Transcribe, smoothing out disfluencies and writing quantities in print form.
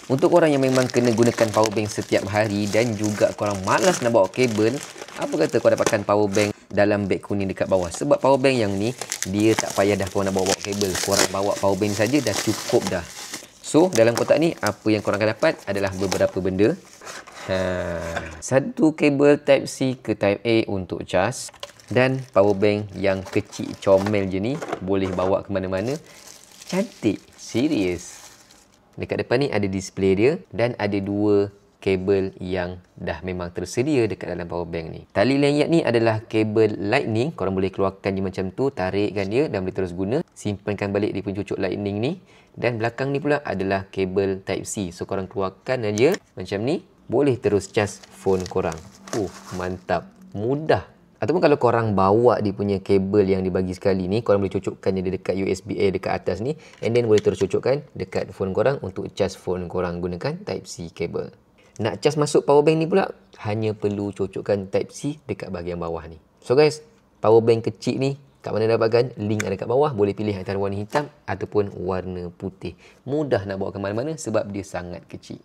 Untuk korang yang memang kena gunakan power bank setiap hari dan juga korang malas nak bawa kabel, apa kata kau dapatkan power bank dalam beg kuning dekat bawah. Sebab power bank yang ni, dia tak payah dah korang nak bawa kabel. Korang bawa power bank saja dah cukup dah. So, dalam kotak ni, apa yang korang akan dapat adalah beberapa benda. Satu kabel Type C ke Type A untuk cas. Dan power bank yang kecil comel je ni, boleh bawa ke mana-mana. Cantik. Serius. Dekat depan ni ada display dia dan ada dua kabel yang dah memang tersedia dekat dalam power bank ni. Tali lanyard ni adalah kabel lightning. Korang boleh keluarkan je macam tu, tarikkan dia dan boleh terus guna. Simpankan balik di pencucuk lightning ni. Dan belakang ni pula adalah kabel Type C. So korang keluarkan aja macam ni, boleh terus cas phone korang. Mantap. Mudah. Ataupun kalau korang bawa dia punya kabel yang dibagi sekali ni, korang boleh cucukkan dia dekat USB-A dekat atas ni, and then boleh terus cucukkan dekat phone korang untuk cas phone korang gunakan Type C kabel. Nak cas masuk power bank ni pula, hanya perlu cucukkan Type C dekat bahagian bawah ni. So guys, power bank kecil ni kat mana dapatkan? Link ada kat bawah. Boleh pilih antara warna hitam ataupun warna putih. Mudah nak bawa ke mana-mana sebab dia sangat kecil.